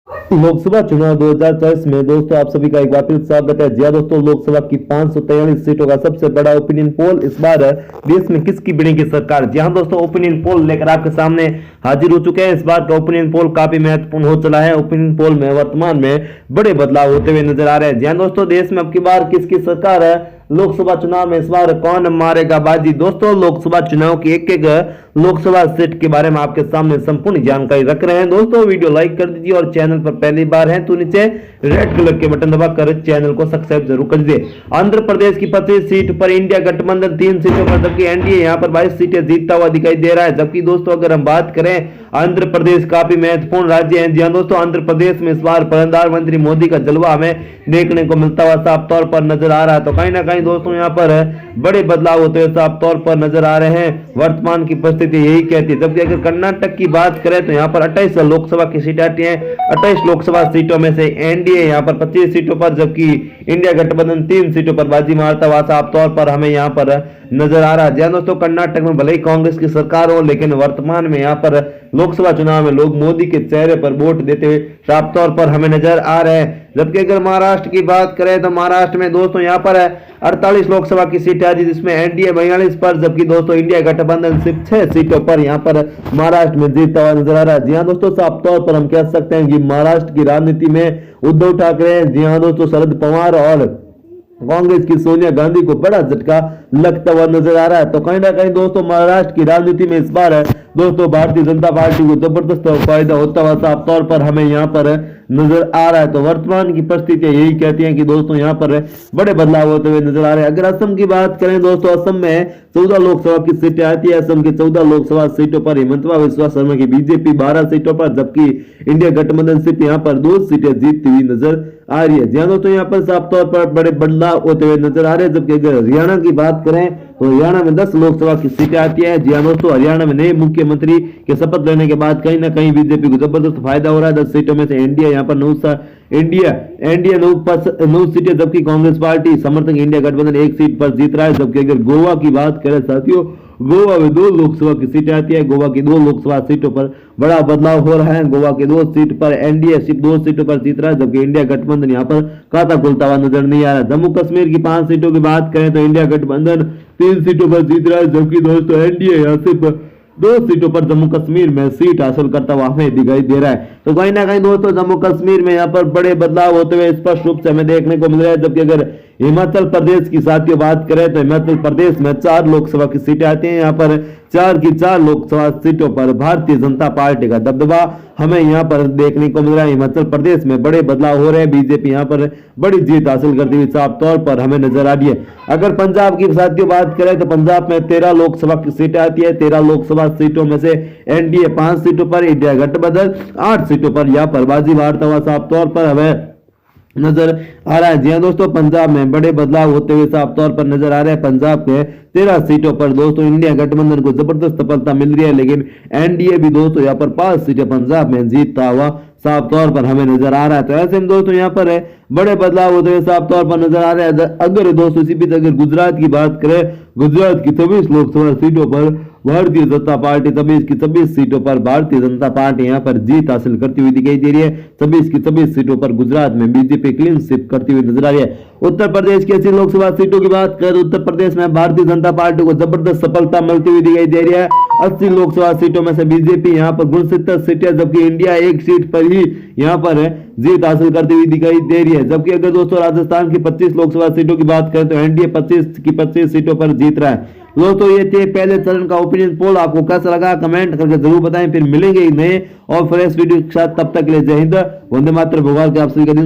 लोकसभा चुनाव 2024 में दोस्तों आप सभी का एक बार फिर स्वागत है। जी हाँ दोस्तों, लोकसभा की 543 सीटों का सबसे बड़ा ओपिनियन पोल इस बार देश में किसकी बनेगी सरकार। जी हाँ दोस्तों, ओपिनियन पोल लेकर आपके सामने हाजिर हो चुके हैं। इस बार का ओपिनियन पोल काफी महत्वपूर्ण हो चला है। ओपिनियन पोल में वर्तमान में बड़े बदलाव होते हुए नजर आ रहे हैं। जी हाँ दोस्तों, देश में अब की बार किसकी सरकार है, लोकसभा चुनाव में इस बार कौन मारेगा बाजी। दोस्तों, लोकसभा चुनाव की एक एक लोकसभा सीट के बारे में आपके सामने संपूर्ण जानकारी रख रहे हैं। दोस्तों, वीडियो लाइक कर दीजिए और चैनल पर पहली बार हैं तो नीचे रेड कलर के बटन दबाकर चैनल को सब्सक्राइब जरूर कर दीजिए। आंध्र प्रदेश की 25 सीट पर इंडिया गठबंधन 3 सीटों पर, जबकि एनडीए यहां पर 22 सीटें जीतता हुआ दिखाई दे रहा है। जबकि दोस्तों अगर हम बात करें, आंध्र प्रदेश काफी महत्वपूर्ण राज्य है। जी हां दोस्तों, आंध्र प्रदेश में इस बार प्रधानमंत्री मोदी का जलवा हमें देखने को मिलता हुआ साफ तौर पर नजर आ रहा है। तो कहीं ना कहीं दोस्तों यहाँ पर बड़े बदलाव होते हुए साफ तौर पर नजर आ रहे हैं। वर्तमान की परिस्थिति यही कहती है। जबकि अगर कर्नाटक की बात करें तो यहाँ पर 28 लोकसभा की सीटें आती हैं। 28 लोकसभा सीटों में से एनडीए यहाँ पर 25 सीटों पर, जबकि इंडिया गठबंधन 3 सीटों पर बाजी मारता हुआ साफ तौर पर हमें यहाँ पर नजर आ रहा है। जी दोस्तों, कर्नाटक में भले ही कांग्रेस की सरकार हो, लेकिन वर्तमान में यहाँ पर लोकसभा चुनाव में लोग मोदी के चेहरे पर वोट देते हुए साफ तौर पर हमें नजर आ रहे हैं। जबकि अगर महाराष्ट्र की बात करें तो महाराष्ट्र में दोस्तों यहाँ पर 48 लोकसभा की सीटें आई, जिसमें एनडीए 42 पर, जबकि दोस्तों इंडिया गठबंधन सिर्फ 6 सीटों पर यहाँ पर महाराष्ट्र में जीतता हुआ नजर आ रहा है। जी हाँ दोस्तों, साफ तौर पर हम कह सकते हैं कि महाराष्ट्र की राजनीति में उद्धव ठाकरे, जी हाँ दोस्तों शरद पवार और कांग्रेस की सोनिया गांधी को बड़ा झटका लगता हुआ नजर आ रहा है। तो कहीं ना कहीं दोस्तों महाराष्ट्र की राजनीति में इस बार दोस्तों भारतीय जनता पार्टी को जबरदस्त फायदा होता हुआ साफ तौर पर हमें यहाँ पर नजर आ रहा है। तो वर्तमान की परिस्थितियां यही कहती हैं कि दोस्तों यहाँ पर बड़े बदलाव होते हुए नजर आ रहे हैं। अगर असम की बात करें दोस्तों, असम में 14 लोकसभा की सीटें आती है। असम की 14 लोकसभा सीटों पर हिमंतवा बिस्वा शर्मा की बीजेपी 12 सीटों पर, जबकि इंडिया गठबंधन सिर्फ यहाँ पर 2 सीटें जीतती हुई नजर आ रही है। जी हाँ दोस्तों, यहाँ पर साफ तौर पर बड़े बदलाव होते हुए नजर आ रहे हैं। जबकि अगर हरियाणा की बात करें तो हरियाणा में 10 लोकसभा की सीटें आती है। जी हाँ दोस्तों, हरियाणा में नए मुख्यमंत्री के शपथ लेने के बाद कहीं ना कहीं बीजेपी को जबरदस्त फायदा हो रहा है। 10 सीटों में से एनडीए यहाँ पर 9 सीटें, जबकि कांग्रेस पार्टी समर्थक इंडिया गठबंधन 1 सीट पर जीत रहा है। जबकि अगर गोवा की बात करें साथियों, गोवा में 2 लोकसभा की सीटें आती है। गोवा की 2 लोकसभा सीटों पर बड़ा बदलाव हो रहा है। गोवा की 2 सीट पर एनडीए सिर्फ 2 सीटों पर जीत रहा है, जबकि इंडिया गठबंधन यहाँ पर खाता खुलता हुआ नजर नहीं आ रहा है। जम्मू कश्मीर की 5 सीटों की बात करें तो इंडिया गठबंधन 3 सीटों पर जीत रहा है, जबकि दोस्तों एनडीए यहाँ सिर्फ 2 सीटों पर जम्मू कश्मीर में सीट हासिल करता हुआ हमें दिखाई दे रहा है। तो कहीं ना कहीं दोस्तों जम्मू कश्मीर में यहाँ पर बड़े बदलाव होते हुए स्पष्ट रूप से हमें देखने को मिल रहा है। जबकि अगर हिमाचल प्रदेश की साथियों बात करें तो हिमाचल प्रदेश में 4 लोकसभा की सीटें आती हैं। यहाँ पर 4 की 4 लोकसभा सीटों पर भारतीय जनता पार्टी का दबदबा हमें यहाँ पर देखने को मिल रहा है। हिमाचल प्रदेश में बड़े बदलाव हो रहे हैं। बीजेपी यहाँ पर बड़ी जीत हासिल करती हुई साफ तौर पर हमें नजर आ रही है। अगर पंजाब की साथियों बात करें तो पंजाब में 13 लोकसभा की सीटें आती है। 13 लोकसभा सीटों में से एनडीए 5 सीटों पर, इंडिया गठबंधन 8 सीटों पर यहाँ पर बाजी मारता हुआ साफ तौर पर हमें नजर आ रहा है। जी हाँ दोस्तों, पंजाब में बड़े बदलाव होते हुए साफ तौर पर नजर आ रहे हैं। पंजाब के 13 सीटों पर दोस्तों इंडिया गठबंधन को जबरदस्त सफलता मिल रही है, लेकिन एनडीए भी दोस्तों यहाँ पर 5 सीटें पंजाब में जीतता हुआ साफ तौर पर हमें नजर आ रहा है। तो ऐसे में दोस्तों यहाँ पर बड़े बदलाव होते हुए साफ तौर पर नजर आ रहे हैं। अगर दोस्तों इसी बीच अगर गुजरात की बात करें, गुजरात की 26 लोकसभा सीटों पर भारतीय जनता पार्टी 26 की 26 सीटों पर भारतीय जनता पार्टी यहाँ पर जीत हासिल करती हुई दिखाई दे रही है। 26 की 26 सीटों पर गुजरात में बीजेपी क्लीन स्वीप करती हुई नजर आ रही है। उत्तर प्रदेश की 80 लोकसभा सीटों की बात करें तो उत्तर प्रदेश में भारतीय जनता पार्टी को जबरदस्त सफलता मिलती हुई दिखाई दे रही है। 80 लोकसभा सीटों में से बीजेपी यहाँ पर 69 सीटें, जबकि इंडिया 1 सीट पर ही यहाँ पर जीत हासिल करती हुई दिखाई दे रही है। जबकि अगर दोस्तों राजस्थान की 25 लोकसभा सीटों की बात करें तो एनडीए 25 की 25 सीटों पर जीत रहा है। दोस्तों ये थे पहले चरण का ओपिनियन पोल। आपको कैसा लगा कमेंट करके जरूर बताएं। फिर मिलेंगे नए और फ्रेश वीडियो के साथ, तब तक के लिए जय हिंद, वंदे मातरम। भगवान के आप सभी का दिन